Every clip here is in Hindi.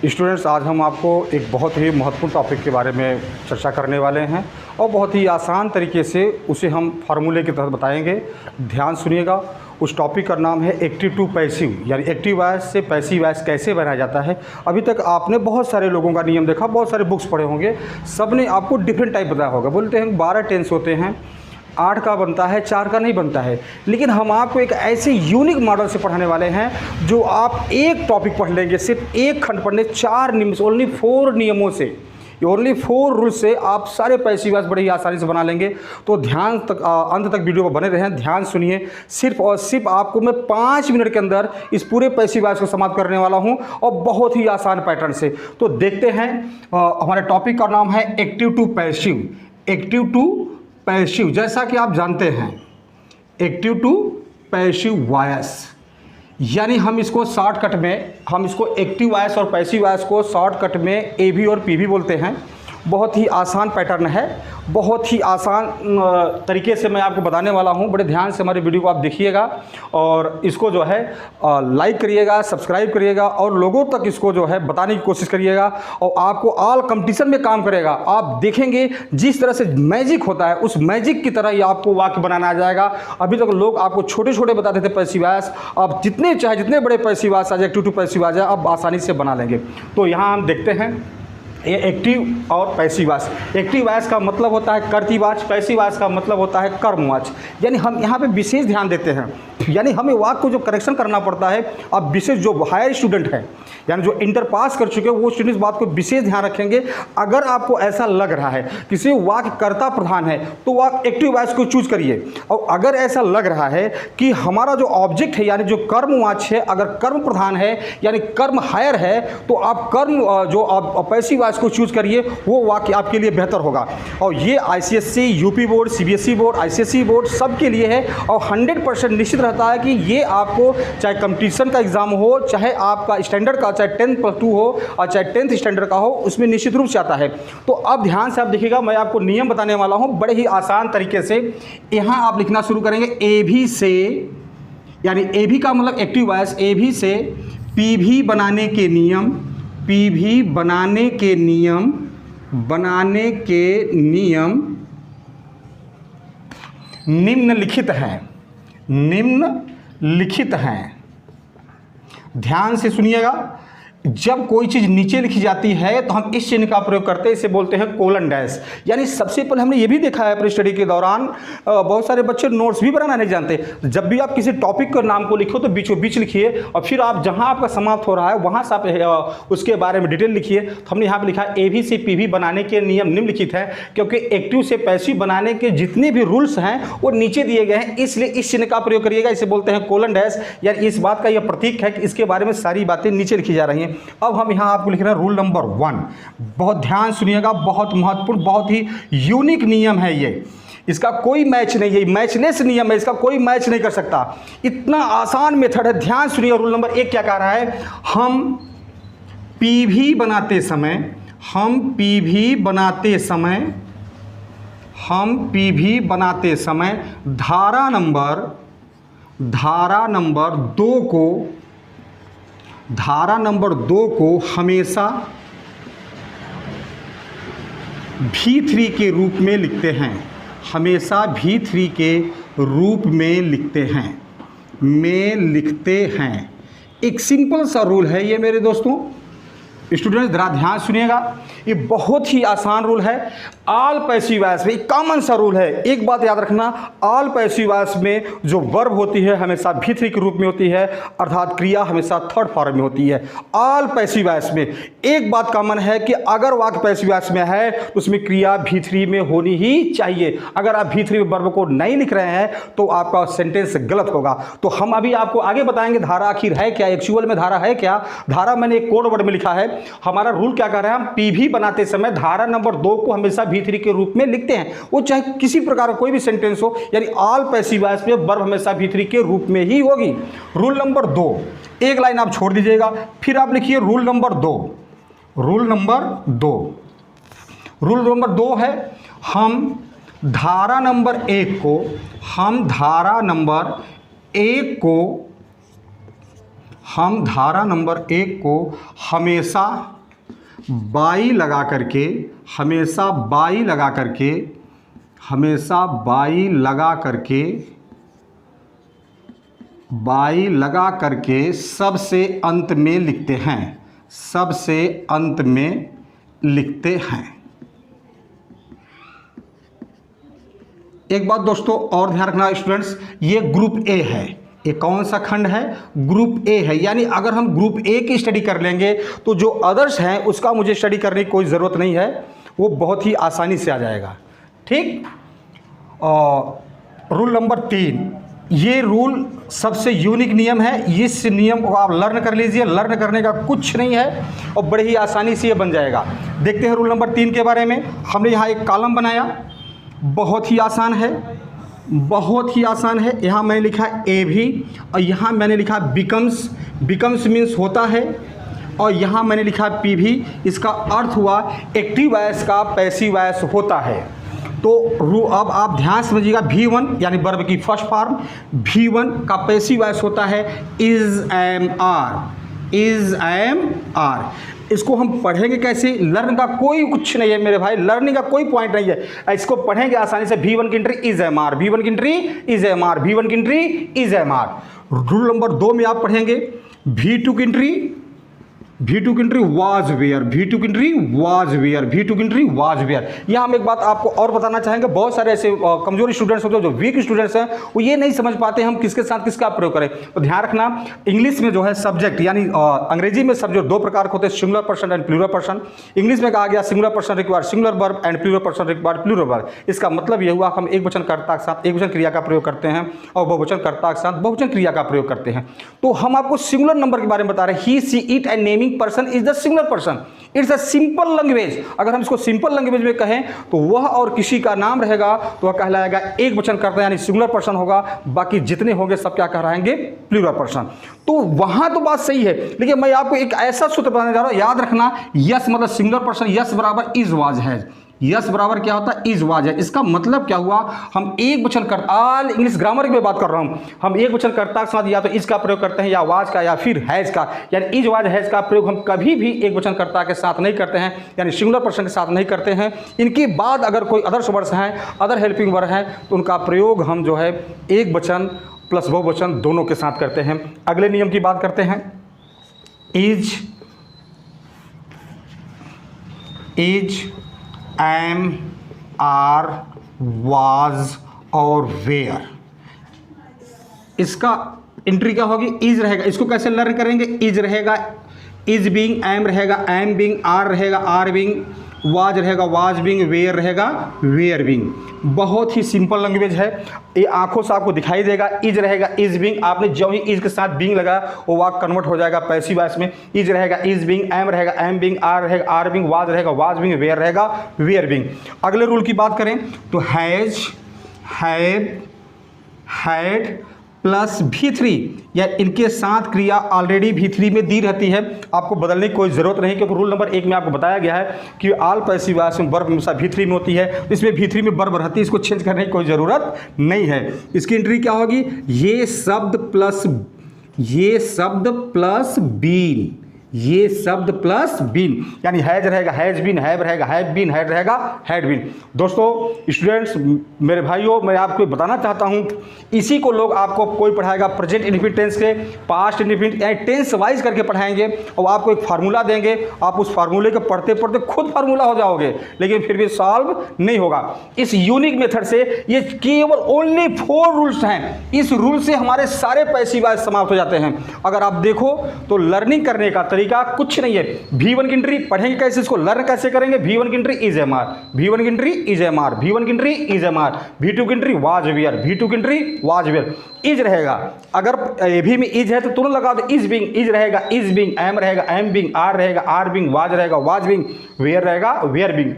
स्टूडेंट्स, आज हम आपको एक बहुत ही महत्वपूर्ण टॉपिक के बारे में चर्चा करने वाले हैं और बहुत ही आसान तरीके से उसे हम फार्मूले के तहत बताएंगे। ध्यान सुनिएगा। उस टॉपिक का नाम है एक्टिव टू पैसिव, यानी एक्टिव वॉइस से पैसिव वॉइस कैसे बनाया जाता है। अभी तक आपने बहुत सारे लोगों का नियम देखा, बहुत सारे बुक्स पढ़े होंगे, सब ने आपको डिफरेंट टाइप बताया होगा। बोलते हैं 12 टेंस होते हैं, 8 का बनता है, 4 का नहीं बनता है। लेकिन हम आपको एक ऐसे यूनिक मॉडल से पढ़ाने वाले हैं जो आप एक टॉपिक पढ़ लेंगे, सिर्फ एक खंड पढ़ने, 4 नियम, ओनली 4 नियमों से, ओनली 4 रूल से आप सारे पैसिव वॉइस बड़े ही आसानी से बना लेंगे। तो ध्यान तक अंत तक वीडियो पर बने रहें, ध्यान सुनिए। सिर्फ और सिर्फ आपको मैं 5 मिनट के अंदर इस पूरे पैसिव वॉइस को समाप्त करने वाला हूं और बहुत ही आसान पैटर्न से। तो देखते हैं, हमारे टॉपिक का नाम है active to passive. Active to passive, जैसा कि आप जानते हैं, एक्टिव टू पैसिव वॉइस, यानी हम इसको शॉर्टकट में, हम इसको एक्टिव वॉइस और पैसिव वॉइस को शॉर्टकट में एवी और पीवी बोलते हैं। बहुत ही आसान पैटर्न है, बहुत ही आसान तरीके से मैं आपको बताने वाला हूं। बड़े ध्यान से हमारे वीडियो को आप देखिएगा और इसको जो है लाइक करिएगा, सब्सक्राइब करिएगा और लोगों तक इसको जो है बताने की कोशिश करिएगा। और आपको ऑल कंपटीशन में काम करेगा। आप देखेंगे जिस तरह से मैजिक होता है, उस मैजिक की तरह ही आपको वाक्य बनाना आ जाएगा। अभी तक लोग आपको छोटे छोटे बताते थे पैसिव वॉइस, आप जितने चाहे जितने बड़े पैसिव वॉइस आ जाए, एक्टिव टू पैसिव आ जाए, आप आसानी से बना लेंगे। तो यहाँ हम देखते हैं ये एक्टिव और पैसिव वॉइस। एक्टिव वॉइस का मतलब होता है कर्तृवाच्य, पैसिव वॉइस का मतलब होता है कर्मवाच्य। यानी हम यहाँ पे विशेष ध्यान देते हैं, यानी हमें वाक्य को जो करेक्शन करना पड़ता है। अब विशेष जो हायर स्टूडेंट है, यानी जो इंटर पास कर चुके हैं, वो स्टूडेंट इस बात को विशेष ध्यान रखेंगे। अगर आपको ऐसा लग रहा है किसी वाक्य कर्ता प्रधान है तो वाक्य एक्टिव वॉइस को चूज करिए। और अगर ऐसा लग रहा है कि हमारा जो ऑब्जेक्ट है, यानी जो कर्मवाच्य है, अगर कर्म प्रधान है यानी कर्म हायर है, तो आप कर्म जो पैसिव वॉइस को चूज करिए, वो वाक्य आपके लिए बेहतर होगा। और ये ICSE, UP board, CBSE board, ICSE board सबके लिए है और 100% निश्चित रहता है कि ये आपको चाहे कंपटीशन का एग्जाम हो, चाहे आपका स्टैंडर्ड का, चाहे 10+2 हो और चाहे 10th स्टैंडर्ड का हो, उसमें निश्चित रूप से आता है। तो अब ध्यान से आप देखिएगा, मैं आपको नियम बताने वाला हूं बड़े ही आसान तरीके से। यहां आप लिखना शुरू करेंगे एभी से, यानी एभी का मतलब एक्टिव वॉइस, एभी से पीभी बनाने के नियम, पीभी बनाने के नियम, बनाने के नियम निम्नलिखित हैं, निम्नलिखित हैं। ध्यान से सुनिएगा। जब कोई चीज़ नीचे लिखी जाती है तो हम इस चिन्ह का प्रयोग करते हैं, इसे बोलते हैं कोलन डैश। यानी सबसे पहले हमने ये भी देखा है अपनी स्टडी के दौरान, बहुत सारे बच्चे नोट्स भी बनाना नहीं जानते। जब भी आप किसी टॉपिक के नाम को लिखो तो बीचों बीच लिखिए और फिर आप जहां आपका समाप्त हो रहा है वहां से आप उसके बारे में डिटेल लिखिए। तो हमने यहाँ पर लिखा एवी से पीवी बनाने के नियम निम्नलिखित है, क्योंकि एक्टिव से पैसिव बनाने के जितने भी रूल्स हैं वो नीचे दिए गए हैं, इसलिए इस चिन्ह का प्रयोग करिएगा। इसे बोलते हैं कोलन डैश। यानी इस बात का यह प्रतीक है कि इसके बारे में सारी बातें नीचे लिखी जा रही हैं। अब हम यहां आपको लिख रहे हैं रूल नंबर 1। बहुत ध्यान सुनिएगा, बहुत महत्वपूर्ण, बहुत ही यूनिक नियम है ये। इसका कोई मैच नहीं है, मैचलेस नियम है, इसका कोई मैच नहीं कर सकता। इतना आसान मेथड है। ध्यान सुनिए, रूल नंबर 1 क्या कह रहा है। हम पीवी बनाते समय, हम पीवी बनाते समय, हम पीवी बनाते समय धारा नंबर 2 को, धारा नंबर 2 को हमेशा V3 के रूप में लिखते हैं, हमेशा V3 के रूप में लिखते हैं, एक सिंपल सा रूल है ये मेरे दोस्तों। स्टूडेंट्स जरा ध्यान सुनिएगा, ये बहुत ही आसान रूल है। ऑल पैसिव वॉइस में कॉमन सा रूल है। एक बात याद रखना, ऑल पैसिव वॉइस में जो वर्ब होती है हमेशा V3 के रूप में होती है, अर्थात क्रिया हमेशा थर्ड फॉर्म में होती है। ऑल पैसिव वॉइस में एक बात कॉमन है कि अगर वाक्य पैसिव वॉइस में है तो उसमें क्रिया V3 में होनी ही चाहिए। अगर आप V3 में वर्ब को नहीं लिख रहे हैं तो आपका सेंटेंस गलत होगा। तो हम अभी आपको आगे बताएंगे धारा आखिर है क्या, एक्चुअल में धारा है क्या। धारा मैंने एक कोड वर्ड में लिखा है। हमारा रूल क्या कर रहा है, हम पीवी बनाते समय धारा नंबर 2 को हमेशा V3 के रूप में लिखते हैं, वो चाहे किसी प्रकार का कोई भी सेंटेंस हो। यानी ऑल पैसिव वॉइस में वर्ब हमेशा V3 के रूप में ही होगी। रूल नंबर 2, एक लाइन आप छोड़ दीजिएगा, फिर आप लिखिए rule number 2। Rule number 2, rule number 2 है, हम धारा नंबर 1 को, हम धारा नंबर 1 को हम धारा नंबर 1 को हमेशा बाई लगा करके, हमेशा बाई लगा करके, हमेशा बाई लगा करके, बाई लगा करके सबसे अंत में लिखते हैं, सबसे अंत में लिखते हैं। एक बात दोस्तों और ध्यान रखना स्टूडेंट्स, ये ग्रुप ए है। ये कौन सा खंड है? ग्रुप ए है। यानी अगर हम ग्रुप ए की स्टडी कर लेंगे तो जो अदर्स हैं उसका मुझे स्टडी करने की कोई ज़रूरत नहीं है, वो बहुत ही आसानी से आ जाएगा। ठीक। रूल नंबर 3, ये रूल सबसे यूनिक नियम है। इस नियम को आप लर्न कर लीजिए, लर्न करने का कुछ नहीं है और बड़े ही आसानी से ये बन जाएगा। देखते हैं रूल नंबर 3 के बारे में। हमने यहाँ एक कॉलम बनाया, बहुत ही आसान है, बहुत ही आसान है। यहाँ मैंने लिखा ए भी और यहाँ मैंने लिखा बिकम्स, बिकम्स मीन्स होता है, और यहाँ मैंने लिखा पी भी। इसका अर्थ हुआ एक्टिव वॉइस का पैसिव वॉइस होता है। तो अब आप ध्यान समझिएगा, V1 यानी वर्ब की फर्स्ट फॉर्म, V1 का पैसिव वॉइस होता है is am are, is am are. इसको हम पढ़ेंगे कैसे? लर्न का कोई कुछ नहीं है मेरे भाई, लर्निंग का कोई पॉइंट नहीं है। इसको पढ़ेंगे आसानी से। V1 की entry is am are, V1 की entry is am are, V1 की entry is am are. Rule number 2 में आप पढ़ेंगे V2 की एंट्री, V2 की एंट्री वाज वेयर, V2 की एंट्री वाज वेयर, V2 की एंट्री वाज वेयर। यहाँ हम एक बात आपको और बताना चाहेंगे, बहुत सारे ऐसे कमजोर स्टूडेंट्स होते हैं, जो वीक स्टूडेंट्स हैं, वो ये नहीं समझ पाते हम किसके साथ किसका प्रयोग करें। तो ध्यान रखना, इंग्लिश में जो है सब्जेक्ट यानी अंग्रेजी में सब्जेक्ट 2 प्रकार के होते हैं, singular person and plural person. English में कहा गया singular person require singular verb and plural person require plural verb. इसका मतलब यह हुआ हम एक वचन कर्ता के साथ एक वचन क्रिया का प्रयोग करते हैं और बहुवचन कर्ता के साथ बहुवचन क्रिया का प्रयोग करते हैं। तो हम आपको सिंगुलर नंबर के बारे में बता रहे हैं। He she it and naming person is the singular person, it's a simple language. अगर हम इसको सिंपल लैंग्वेज में कहें तो वह और किसी का नाम रहेगा तो वह कहलाएगा एक वचन कर्ता यानी सिंगुलर पर्सन होगा, बाकी जितने होंगे सब क्या कहलाएंगे? Plural person. तो वहां तो बात सही है, लेकिन मैं आपको एक ऐसा सूत्र बताने जा रहा हूं, याद रखना, यस मतलब सिंगुलर पर्सन, यस बराबर इज वाज है। यस बराबर क्या होता है? इज वाज है। इसका मतलब क्या हुआ? हम एक वचन कर्ता, ऑल इंग्लिश ग्रामर की बात कर रहा हूं, हम एक वचन कर्ता के साथ या तो इज का प्रयोग करते हैं या वाज का या फिर हैज का, यानी इज वाज हैज का प्रयोग हम कभी भी एक वचन कर्ता के साथ नहीं करते हैं, यानी सिंगुलर पर्सन के साथ नहीं करते हैं। इनके बाद अगर कोई अदर्स वर्ड्स हैं, अदर हेल्पिंग वर्ड हैं, तो उनका प्रयोग हम जो है एक वचन प्लस बहुवचन दोनों के साथ करते हैं। अगले नियम की बात करते हैं। इज, एम, आर, वाज और वेयर, इसका एंट्री क्या होगी? इज रहेगा। इसको कैसे लर्न करेंगे? इज रहेगा, इज बीइंग, एम रहेगा, एम बीइंग, आर रहेगा, आर बीइंग, वाज रहेगा, वाज बीइंग, वेयर रहेगा, वेयर बीइंग। बहुत ही सिंपल लैंग्वेज है, ये आंखों से आपको दिखाई देगा। इज रहेगा, इज बीइंग, आपने जो ही इज के साथ बीइंग लगा वो वाक कन्वर्ट हो जाएगा पैसिव वॉइस में। इज रहेगा, इज बीइंग, एम रहेगा, एम बीइंग, आर रहेगा, आर बीइंग, वाज रहेगा, वाज बीइंग, वेयर रहेगा, वेयर बीइंग। अगले रूल की बात करें तो has, have, had plus V3 या इनके साथ क्रिया ऑलरेडी V3 में दी रहती है, आपको बदलने की कोई ज़रूरत नहीं, क्योंकि रूल नंबर 1 में आपको बताया गया है कि ऑल पैसिव वॉइस में वर्ब हमेशा V3 में होती है, इसमें V3 में वर्ब रहती है, इसको चेंज करने की कोई ज़रूरत नहीं है। इसकी एंट्री क्या होगी? ये शब्द प्लस बीन, ये शब्द प्लस बीन, यानी हैज रहेगा, हैज बीन, हैव रहेगा, हैव बीन, हैड रहेगा, हैड बीन। दोस्तों स्टूडेंट्स, मेरे भाइयों, मैं आपको बताना चाहता हूं, इसी को लोग आपको कोई पढ़ाएगा प्रेजेंट इंडेफिनिट टेंस के, पास्ट इंडेफिनिट यानी टेंस वाइज करके पढ़ाएंगे और आपको एक फार्मूला देंगे, आप उस फार्मूले को पढ़ते पढ़ते खुद फार्मूला हो जाओगे, लेकिन फिर भी सॉल्व नहीं होगा। इस यूनिक मेथड से ये केवल ओनली 4 रूल्स हैं, इस रूल से हमारे सारे पैसिव वॉइस समाप्त हो जाते हैं। अगर आप देखो तो लर्निंग करने का तरीका कुछ नहीं है। V1 की एंट्री पढ़ेंगे कैसे, इसको लर्न कैसे करेंगे? V1 की entry is am are, V1 की entry is am are, V1 की entry is am are, V2 की एंट्री वाज वेयर, V2 की एंट्री वाज वेयर। इज रहेगा, अगर भी में इज है तो तुरंत लगा दो इज बीइंग, इज रहेगा, इज बीइंग, एम रहेगा, एम बीइंग, आर रहेगा, आर बीइंग, वाज रहेगा, वाज बीइंग, वेयर रहेगा, वेयर बीइंग,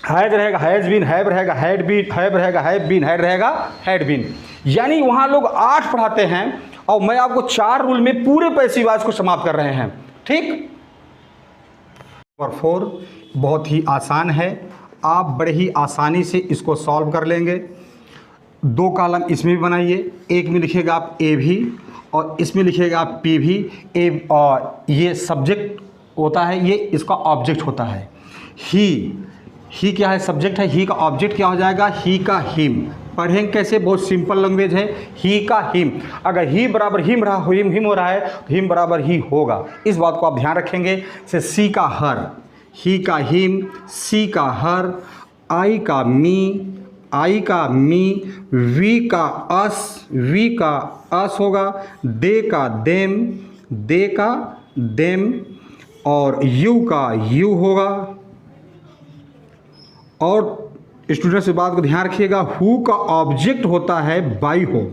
हैज रहेगा, हैज बीन, हैव रहेगा, हैड बीन, हैव रहेगा, हैव बीन, हैड रहेगा, हैड बीन। यानी वहां लोग 8 पढ़ाते हैं और मैं आपको 4 रूल में पूरे पैसिव वॉइस को समाप्त कर रहे हैं। ठीक। नंबर 4 बहुत ही आसान है, आप बड़े ही आसानी से इसको सॉल्व कर लेंगे। 2 कॉलम इसमें भी बनाइए, एक में लिखिएगा आप ए भी और इसमें लिखिएगा आप पी भी। ए और ये सब्जेक्ट होता है, ये इसका ऑब्जेक्ट होता है। ही क्या है? सब्जेक्ट है। ही का ऑब्जेक्ट क्या हो जाएगा? ही का हिम। पढ़ेंगे कैसे? बहुत सिंपल लैंग्वेज है। ही का हिम, अगर ही बराबर हिम रहा, हिम हो रहा है तो हिम बराबर ही होगा। इस बात को आप ध्यान रखेंगे। से सी का हर, ही का हिम, सी का हर, आई का मी, आई का मी, वी का अस, वी का अस होगा, दे का देम, दे का देम, और यू का यू होगा। और स्टूडेंट्स इस बात को ध्यान रखिएगा, हु का ऑब्जेक्ट होता है बाई होम।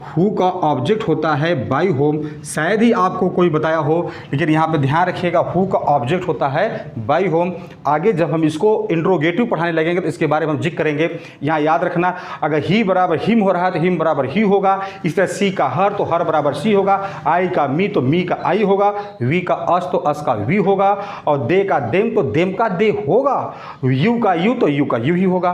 हु का ऑब्जेक्ट होता है बाई होम। शायद ही आपको कोई बताया हो, लेकिन यहाँ पे ध्यान रखिएगा, हु का ऑब्जेक्ट होता है बाई होम। आगे जब हम इसको इंट्रोगेटिव पढ़ाने लगेंगे तो इसके बारे में हम जिक्र करेंगे। यहाँ याद रखना, अगर ही बराबर हिम हो रहा है तो हिम बराबर ही होगा। इस तरह सी का हर तो हर बराबर सी होगा, आई का मी तो मी का आई होगा, वी का अस तो अस का वी होगा, और दे का देम तो देम का दे होगा, यू का यू तो यू का यू ही होगा।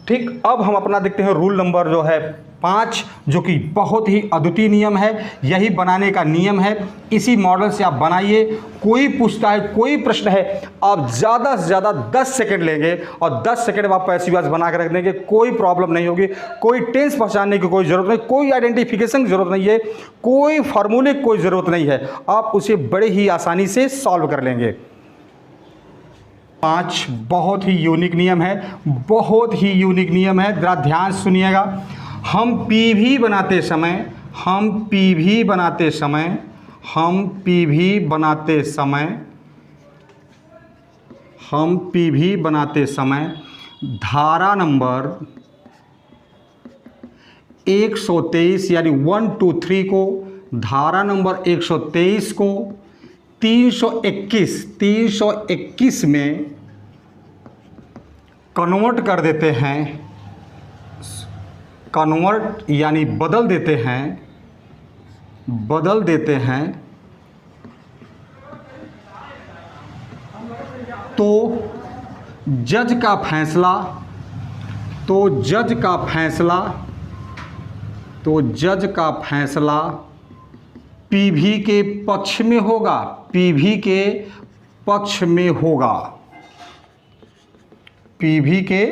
ठीक, अब हम अपना देखते हैं रूल नंबर जो है 5, जो कि बहुत ही अद्वितीय नियम है। यही बनाने का नियम है। इसी मॉडल से आप बनाइए। कोई पूछता है, कोई प्रश्न है, आप ज़्यादा से ज़्यादा 10 सेकंड लेंगे और 10 सेकंड में आप पैसिव वॉइस बना के रख देंगे। कोई प्रॉब्लम नहीं होगी, कोई टेंस पहचानने की कोई ज़रूरत नहीं, कोई आइडेंटिफिकेशन की ज़रूरत नहीं है, कोई फार्मूले की कोई ज़रूरत नहीं है। आप उसे बड़े ही आसानी से सॉल्व कर लेंगे। 5 बहुत ही यूनिक नियम है, बहुत ही यूनिक नियम है। ज़रा ध्यान सुनिएगा। हम पी भी बनाते समय, हम पी भी बनाते समय, हम पी भी बनाते समय, हम पी भी बनाते समय धारा नंबर 123 यानी 1 2 3 को, धारा नंबर 123 को 321 में कन्वर्ट कर देते हैं। कन्वर्ट यानी बदल देते हैं, बदल देते हैं। तो जज का फैसला, तो जज का फैसला, तो जज का फैसला पीवी के पक्ष में होगा, पीवी के पक्ष में होगा, पीवी के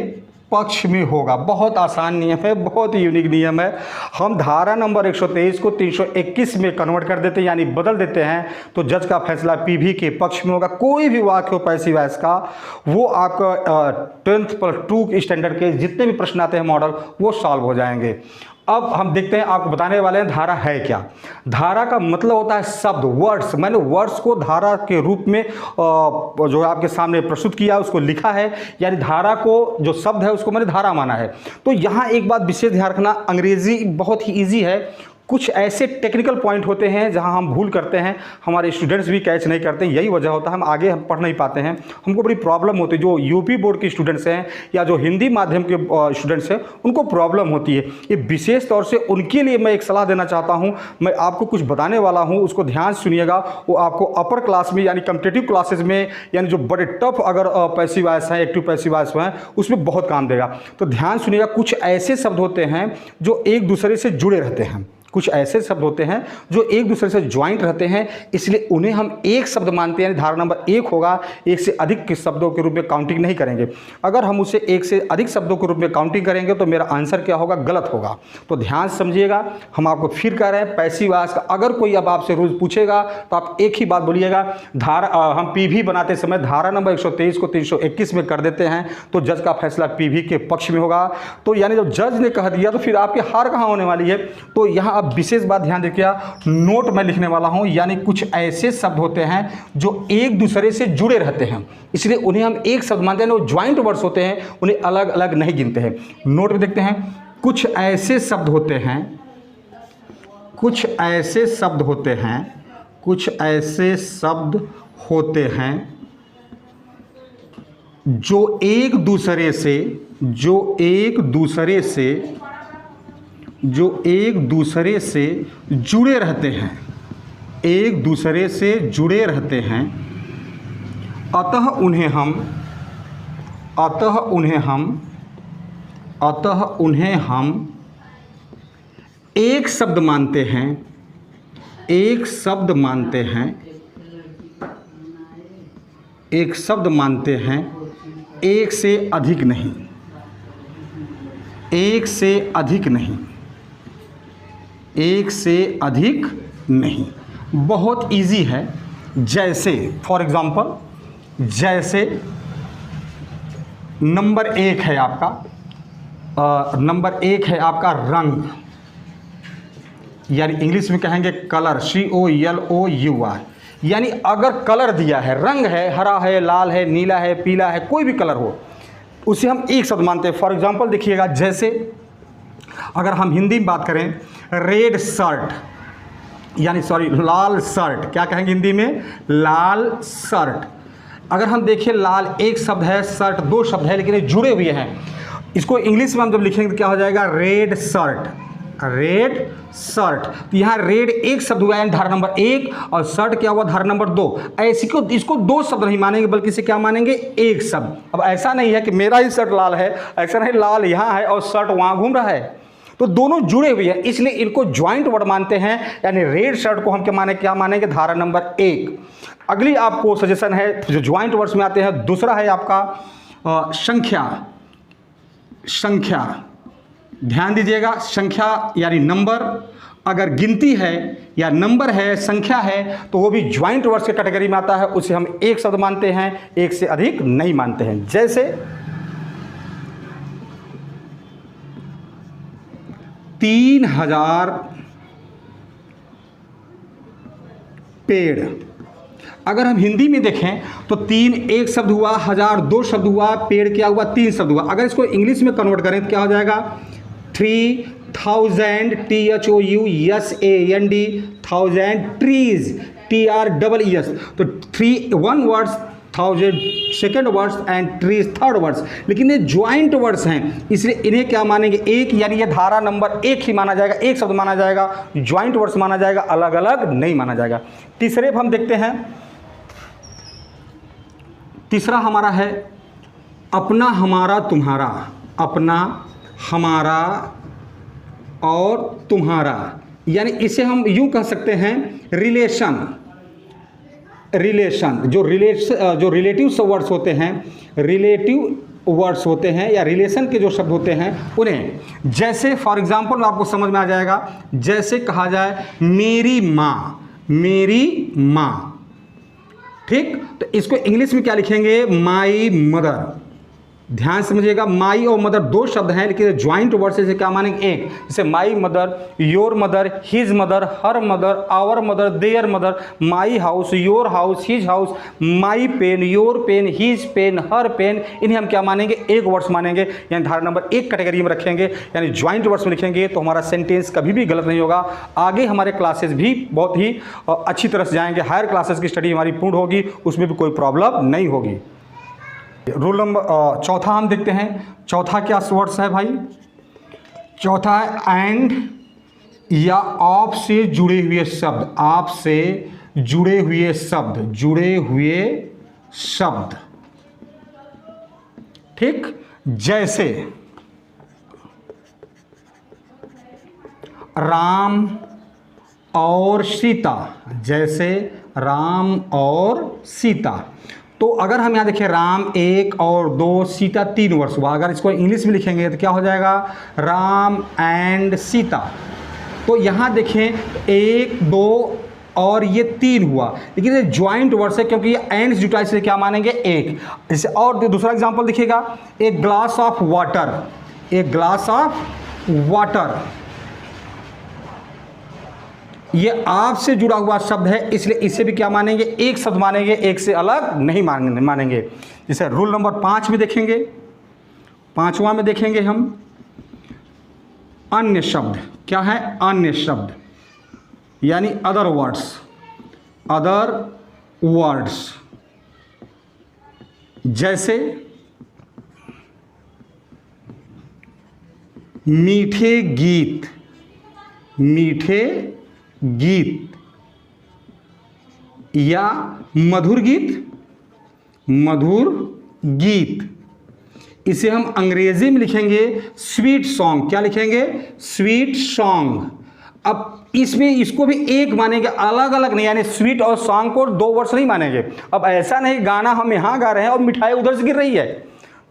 पक्ष में होगा। बहुत आसान नियम है, बहुत ही यूनिक नियम है। हम धारा नंबर 123 को 321 में कन्वर्ट कर देते हैं यानी बदल देते हैं, तो जज का फैसला पीवी के पक्ष में होगा। कोई भी वाक्य हो पैसिव वॉइस का, वो आपका 10th+2 स्टैंडर्ड के जितने भी प्रश्न आते हैं मॉडल, वो सॉल्व हो जाएंगे। अब हम देखते हैं, आपको बताने वाले हैं धारा है क्या। धारा का मतलब होता है शब्द, वर्ड्स। मैंने वर्ड्स को धारा के रूप में जो आपके सामने प्रस्तुत किया, उसको लिखा है, यानी धारा को जो शब्द है उसको मैंने धारा माना है। तो यहाँ एक बात विशेष ध्यान रखना, अंग्रेजी बहुत ही ईजी है। कुछ ऐसे टेक्निकल पॉइंट होते हैं जहां हम भूल करते हैं, हमारे स्टूडेंट्स भी कैच नहीं करते, यही वजह होता है हम आगे हम पढ़ नहीं पाते हैं, हमको बड़ी प्रॉब्लम होती है। जो यूपी बोर्ड के स्टूडेंट्स हैं या जो हिंदी माध्यम के स्टूडेंट्स हैं, उनको प्रॉब्लम होती है। ये विशेष तौर से उनके लिए मैं एक सलाह देना चाहता हूँ। मैं आपको कुछ बताने वाला हूँ, उसको ध्यान सुनिएगा। वो आपको अपर क्लास में यानी कॉम्पिटिटिव क्लासेज में, यानी जो बड़े टफ अगर पैसिव वॉइस हैं, एक्टिव पैसिव वॉइस हैं, उसमें बहुत काम देगा। तो ध्यान सुनिएगा। कुछ ऐसे शब्द होते हैं जो एक दूसरे से जुड़े रहते हैं, कुछ ऐसे शब्द होते हैं जो एक दूसरे से ज्वाइंट रहते हैं, इसलिए उन्हें हम एक शब्द मानते हैं। धारा नंबर 1 होगा, एक से अधिक के शब्दों के रूप में काउंटिंग नहीं करेंगे। अगर हम उसे एक से अधिक शब्दों के रूप में काउंटिंग करेंगे तो मेरा आंसर क्या होगा? गलत होगा। तो ध्यान समझिएगा। हम आपको फिर कह रहे हैं, पैसिव वॉइस का अगर कोई अब आपसे रूल पूछेगा तो आप एक ही बात बोलिएगा, हम पीवी बनाते समय धारा नंबर 123 को 321 में कर देते हैं, तो जज का फैसला पीवी के पक्ष में होगा। तो यानी जब जज ने कह दिया तो फिर आपकी हार कहाँ होने वाली है? तो यहाँ विशेष बात ध्यान रखिए, नोट में लिखने वाला हूं, यानी कुछ ऐसे शब्द होते हैं जो एक दूसरे से जुड़े रहते हैं, इसलिए उन्हें हम एक शब्द मानते हैं। वो ज्वाइंट वर्ड्स होते हैं, उन्हें अलग अलग नहीं गिनते हैं। नोट में देखते हैं, कुछ ऐसे शब्द होते हैं, कुछ ऐसे शब्द होते हैं, कुछ ऐसे शब्द होते हैं जो एक दूसरे से, जो एक दूसरे से, जो एक दूसरे से जुड़े रहते हैं, एक दूसरे से जुड़े रहते हैं। अतः उन्हें हम, अतः उन्हें हम, अतः उन्हें हम एक शब्द मानते हैं, एक शब्द मानते हैं, एक शब्द मानते हैं, एक से अधिक नहीं, एक से अधिक नहीं, एक से अधिक नहीं। बहुत इजी है। जैसे फॉर एग्जांपल, जैसे नंबर 1 है आपका, नंबर 1 है आपका रंग, यानी इंग्लिश में कहेंगे कलर, COLOUR। यानी अगर कलर दिया है, रंग है, हरा है, लाल है, नीला है, पीला है, कोई भी कलर हो, उसे हम एक शब्द मानते हैं। फॉर एग्जांपल देखिएगा, जैसे अगर हम हिंदी में बात करें, रेड शर्ट, यानी सॉरी लाल शर्ट, क्या कहेंगे हिंदी में? लाल शर्ट। अगर हम देखें, लाल एक शब्द है, शर्ट दो शब्द है, लेकिन ये जुड़े हुए हैं। इसको इंग्लिश में हम जब लिखेंगे तो क्या हो जाएगा? Red shirt, red shirt. तो यहाँ रेड एक शब्द हुआ है धारा नंबर 1, और शर्ट क्या हुआ? धारा नंबर 2। ऐसी को इसको दो शब्द नहीं मानेंगे, बल्कि इसे क्या मानेंगे? एक शब्द। अब ऐसा नहीं है कि मेरा ही शर्ट लाल है, ऐसा नहीं, लाल यहाँ है और शर्ट वहाँ घूम रहा है, तो दोनों जुड़े हुए हैं, इसलिए इनको ज्वाइंट वर्ड मानते हैं। यानी रेड शर्ट को हम क्या मानेंगे? धारा नंबर 1। अगली आपको सजेशन है जो ज्वाइंट वर्ड्स में आते हैं, दूसरा है आपका संख्या। संख्या, ध्यान दीजिएगा, संख्या यानी नंबर। अगर गिनती है या नंबर है, संख्या है, तो वो भी ज्वाइंट वर्ड्स के कैटेगरी में आता है। उसे हम एक शब्द मानते हैं, एक से अधिक नहीं मानते हैं। जैसे 3000 पेड़। अगर हम हिंदी में देखें तो 3 एक शब्द हुआ, 1000 दो शब्द हुआ, पेड़ क्या हुआ? 3 शब्द हुआ। अगर इसको इंग्लिश में कन्वर्ट करें तो क्या हो जाएगा? 3000 THOUSAND, 1000 ट्रीज, TREES। तो 3 1 words, 1000 second words and trees third words. लेकिन ये ज्वाइंट वर्ड्स हैं, इसलिए इन्हें क्या मानेंगे? एक, यानी ये धारा नंबर 1 ही माना जाएगा, एक शब्द माना जाएगा, ज्वाइंट वर्ड्स माना जाएगा, अलग अलग नहीं माना जाएगा। तीसरे हम देखते हैं, तीसरा हमारा है अपना, हमारा, तुम्हारा। अपना, हमारा और तुम्हारा, यानी इसे हम यूं कह सकते हैं रिलेशन। रिलेशन जो रिलेटिव वर्ड्स होते हैं, रिलेटिव वर्ड्स होते हैं या रिलेशन के जो शब्द होते हैं उन्हें, जैसे फॉर एग्जांपल आपको समझ में आ जाएगा, जैसे कहा जाए मेरी माँ, मेरी माँ, ठीक। तो इसको इंग्लिश में क्या लिखेंगे? My mother. ध्यान समझिएगा, माई और मदर दो शब्द हैं, लेकिन ज्वाइंट वर्ड से क्या मानेंगे? एक। जैसे my mother, your mother, his mother, her mother, our mother, their mother, my house, your house, his house, my pen, your pen, his pen, her pen, इन्हें हम क्या मानेंगे? एक वर्ड्स मानेंगे, यानी धारा नंबर 1 कैटेगरी में रखेंगे, यानी ज्वाइंट वर्ड्स में लिखेंगे तो हमारा सेंटेंस कभी भी गलत नहीं होगा। आगे हमारे क्लासेस भी बहुत ही अच्छी तरह से जाएंगे, हायर क्लासेस की स्टडी हमारी पूर्ण होगी, उसमें भी कोई प्रॉब्लम नहीं होगी। रूल नंबर चौथा हम देखते हैं। चौथा क्या वर्ड्स है भाई? चौथा है एंड या ऑफ से जुड़े हुए शब्द। आप से जुड़े हुए शब्द, जुड़े हुए शब्द, ठीक। जैसे राम और सीता, जैसे राम और सीता। तो अगर हम यहाँ देखें, राम 1 और 2, सीता 3 वर्ड्स हुआ। अगर इसको इंग्लिश में लिखेंगे तो क्या हो जाएगा? राम एंड सीता। तो यहाँ देखें 1 2 और ये 3 हुआ, लेकिन ये ज्वाइंट वर्ड्स है क्योंकि ये एंड्स जुटा, इसलिए क्या मानेंगे? एक। जैसे और दूसरा एग्जांपल देखिएगा, एक ग्लास ऑफ वाटर, एक ग्लास ऑफ वाटर, ये आप से जुड़ा हुआ शब्द है, इसलिए इसे भी क्या मानेंगे? एक शब्द मानेंगे, एक से अलग नहीं मानेंगे। जैसे रूल नंबर 5 में देखेंगे, 5वां में देखेंगे हम अन्य शब्द। क्या है? अन्य शब्द, यानी अदर वर्ड्स, अदर वर्ड्स। जैसे मीठे गीत, मीठे गीत, या मधुर गीत, मधुर गीत, इसे हम अंग्रेजी में लिखेंगे स्वीट सॉन्ग। क्या लिखेंगे? Sweet song. अब इसमें इसको भी एक मानेंगे, अलग अलग नहीं, यानी स्वीट और सॉन्ग को दो वर्ड्स नहीं मानेंगे। अब ऐसा नहीं गाना हम यहाँ गा रहे हैं और मिठाई उधर से गिर रही है,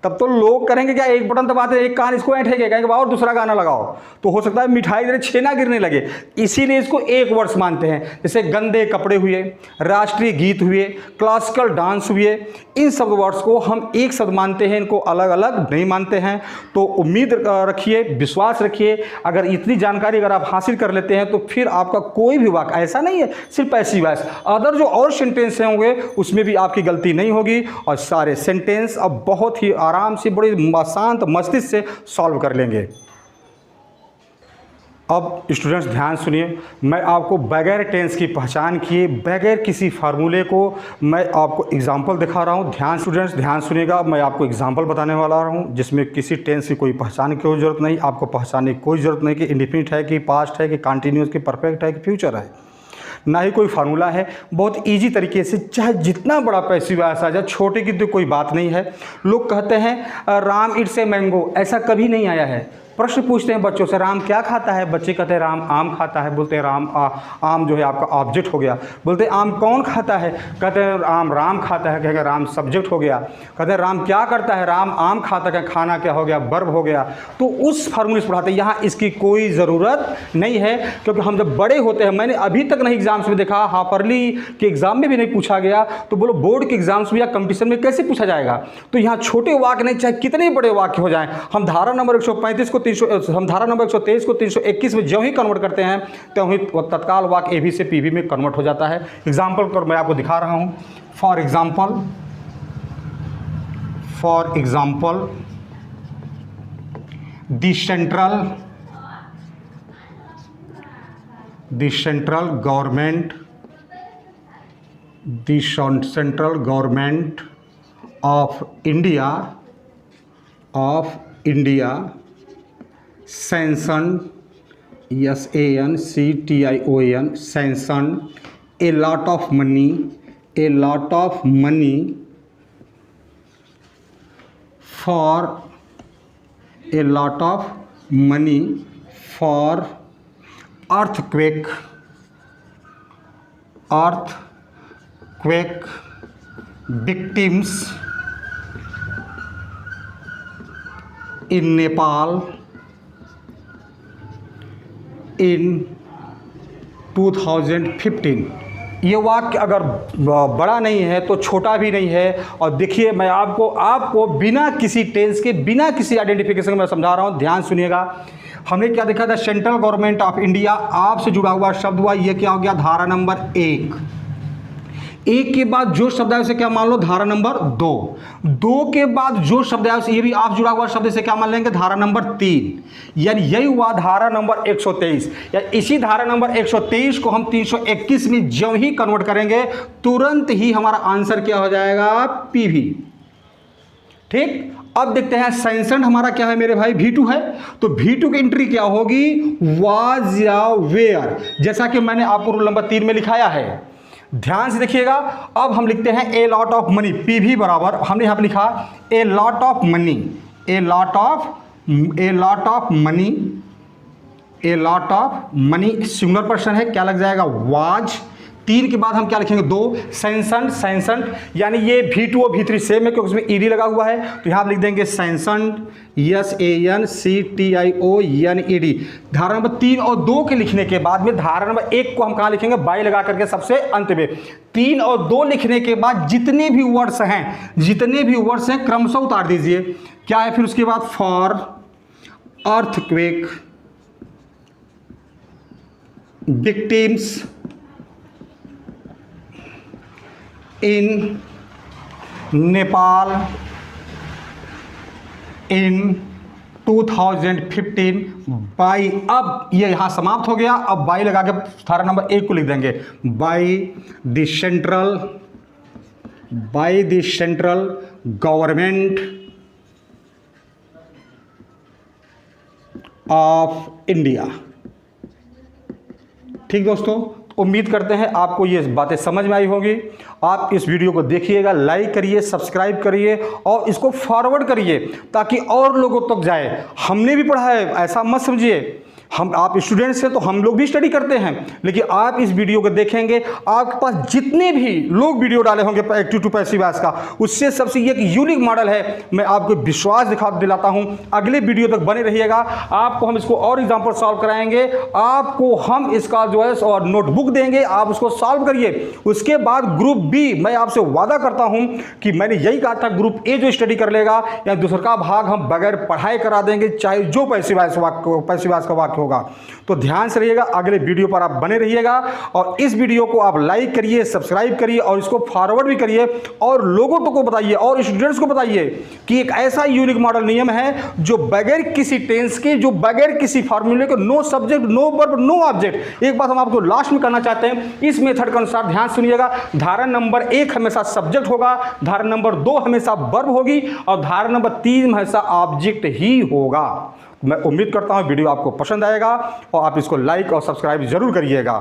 तब तो लोग करेंगे क्या, एक बटन दबाते एक कान इसको ऐंठेंगे, कहेंगे और दूसरा गाना लगाओ, तो हो सकता है मिठाई इधर छेना गिरने लगे। इसीलिए इसको एक वर्ड्स मानते हैं। जैसे गंदे कपड़े हुए, राष्ट्रीय गीत हुए, क्लासिकल डांस हुए, इन सब वर्ड्स को हम एक शब्द मानते हैं, इनको अलग अलग नहीं मानते हैं। तो उम्मीद रखिए, विश्वास रखिए, अगर इतनी जानकारी अगर आप हासिल कर लेते हैं तो फिर आपका कोई भी वाक्य ऐसा नहीं है सिर्फ पैसिव वॉइस, अदर जो और सेंटेंस होंगे उसमें भी आपकी गलती नहीं होगी और सारे सेंटेंस अब बहुत ही आराम से बड़े शांत मस्तिष्क से सॉल्व कर लेंगे। अब स्टूडेंट्स ध्यान सुनिए, मैं आपको बगैर टेंस की पहचान किए, बगैर किसी फार्मूले को मैं आपको एग्जांपल दिखा रहा हूँ। ध्यान स्टूडेंट्स ध्यान सुनिएगा, मैं आपको एग्जांपल बताने वाला हूँ जिसमें किसी टेंस की कोई पहचान की कोई ज़रूरत नहीं, आपको पहचानने की कोई ज़रूरत नहीं कि इंडेफिनिट है कि पास्ट है कि कंटिन्यूअस कि परफेक्ट है कि फ्यूचर है, ना ही कोई फार्मूला है। बहुत इजी तरीके से, चाहे जितना बड़ा पैसिव वॉइस आ जाए, छोटे की तो कोई बात नहीं है। लोग कहते हैं राम इट्स ए मैंगो, ऐसा कभी नहीं आया है। प्रश्न पूछते हैं बच्चों से, राम क्या खाता है? बच्चे कहते हैं राम आम खाता है। बोलते हैं राम आम जो है आपका ऑब्जेक्ट हो गया। बोलते हैं आम कौन खाता है? कहते हैं राम खाता है। कहेगा राम सब्जेक्ट हो गया। कहते हैं राम क्या करता है? राम आम खाता है। खाना क्या हो गया? वर्ब हो गया। तो उस फार्मूले से पढ़ाते हैं। यहाँ इसकी कोई ज़रूरत नहीं है, क्योंकि हम जब बड़े होते हैं, मैंने अभी तक नहीं एग्जाम्स में देखा, हाफरली के एग्जाम में भी नहीं पूछा गया, तो बोलो बोर्ड के एग्जाम्स में या कंपटीशन में कैसे पूछा जाएगा? तो यहाँ छोटे वाक्य नहीं, चाहे कितने बड़े वाक्य हो जाएं, हम धारा नंबर 135 को हम धारा नंबर 123 को 321 में जो ही कन्वर्ट करते हैं तो ही तत्काल वाक्य एबी से पीवी में कन्वर्ट हो जाता है। एग्जाम्पल पर मैं आपको दिखा रहा हूं। For example the central government of India sanctioned sanctioned a lot of money for earthquake victims in Nepal in 2015। ये वाक्य अगर बड़ा नहीं है तो छोटा भी नहीं है। और देखिए, मैं आपको बिना किसी टेंस के, बिना किसी आइडेंटिफिकेशन के मैं समझा रहा हूँ। ध्यान सुनिएगा, हमने क्या देखा था? सेंट्रल गवर्नमेंट ऑफ इंडिया, आपसे जुड़ा हुआ शब्द हुआ, ये क्या हो गया? धारा नंबर 1। एक के बाद जो शब्द है उसे क्या मान लो? धारा नंबर 2 के बाद जो शब्द है उसे, ये भी आप जुड़ा हुआ शब्द, इसे क्या मान लेंगे? धारा नंबर 3। यानी यही हुआ धारा नंबर 123। या इसी धारा नंबर 123 को हम 321 में जो ही कन्वर्ट करेंगे, तुरंत ही हमारा आंसर क्या हो जाएगा? पीवी। ठीक, अब देखते हैं सैंक्शन हमारा क्या है मेरे भाई? V2 है। तो V2 की एंट्री क्या होगी? वाज या वेयर, जैसा कि मैंने आपको रूल नंबर 3 में लिखाया है। ध्यान से देखिएगा। अब हम लिखते हैं a lot of money, PV बराबर, हमने यहाँ पे लिखा a lot of money, singular person है, क्या लग जाएगा? वाज। 3 के बाद हम क्या लिखेंगे? 2। सैंक्शन, यानी ये V2 और V3 सेम है क्योंकि उसमें ईडी लगा हुआ है, तो यहाँ आप लिख देंगे सैंक्शन, SANCTIONED। धारा नंबर 3 और 2 के लिखने के बाद में धारा नंबर 1 को हम कहाँ लिखेंगे? बाई लगा करके सबसे अंत में। 3 और 2 लिखने के बाद जितने भी वर्ड्स हैं क्रमशः उतार दीजिए। क्या है फिर उसके बाद? For earthquake victims in Nepal in 2015 by. अब ये यहां समाप्त हो गया। अब बाई लगा के धारा नंबर 1 को लिख देंगे, by the central government of India. ठीक दोस्तों, उम्मीद करते हैं आपको ये बातें समझ में आई होंगी। आप इस वीडियो को देखिएगा, लाइक करिए, सब्सक्राइब करिए और इसको फॉरवर्ड करिए ताकि और लोगों तक जाए। हमने भी पढ़ा है, ऐसा मत समझिए। आप स्टूडेंट्स हैं तो हम लोग भी स्टडी करते हैं, लेकिन आप इस वीडियो को देखेंगे, आपके पास जितने भी लोग वीडियो डाले होंगे एक्टिव टू पैसिव वॉइस का, उससे सबसे एक यूनिक मॉडल है। मैं आपको विश्वास दिलाता हूं। अगले वीडियो तक बने रहिएगा, आपको हम इसको और एग्जाम्पल सॉल्व कराएंगे। आपको हम इसका जो है और नोटबुक देंगे, आप उसको सॉल्व करिए। उसके बाद ग्रुप बी, मैं आपसे वादा करता हूं कि मैंने यही कहा था, ग्रुप ए जो स्टडी कर लेगा या दूसरा का भाग हम बगैर पढ़ाई करा देंगे, चाहे जो पैसिव वॉइस का वाक्य होगा। तो ध्यान से रहिएगा, अगले वीडियो पर आप बने रहिएगा और इस वीडियो को आप लाइक करिए, सब्सक्राइब करिए और इसको फॉरवर्ड भी करिए और लोगों को बताइए और स्टूडेंट्स को बताइए कि एक ऐसा यूनिक मॉडल नियम है जो बगैर किसी टेंस के, जो बगैर किसी फार्मूले के, no subject, no verb, no object. एक बात हम आपको लास्ट में करना चाहते हैं, इस मेथड के अनुसार ध्यान सुनिएगा। धारा नंबर 1 हमेशा सब्जेक्ट होगा, धारा नंबर 2 हमेशा वर्ब होगी और धारा नंबर 3 हमेशा ऑब्जेक्ट ही होगा। मैं उम्मीद करता हूं वीडियो आपको पसंद आएगा और आप इसको लाइक और सब्सक्राइब जरूर करिएगा।